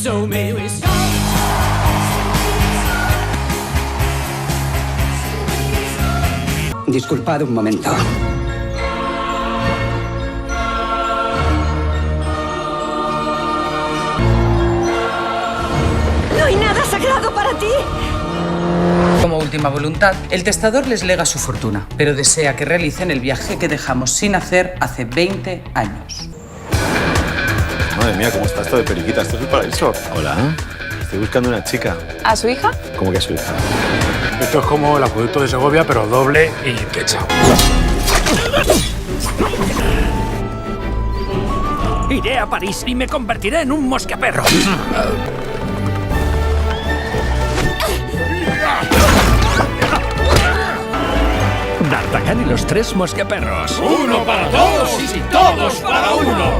So may we start. Disculpad un momento. ¿No hay nada sagrado para ti? Como última voluntad, el testador les lega su fortuna, pero desea que realicen el viaje que dejamos sin hacer hace 20 años. Madre mía, ¿cómo está esto de periquita? Esto es el paraíso. Hola. Estoy buscando una chica. ¿A su hija? ¿Cómo que a su hija? Esto es como el acueducto de Segovia, pero doble y techado. Iré a París y me convertiré en un mosqueperro. D'Artagnan y los tres mosqueperros. ¡Uno para todos y todos para uno!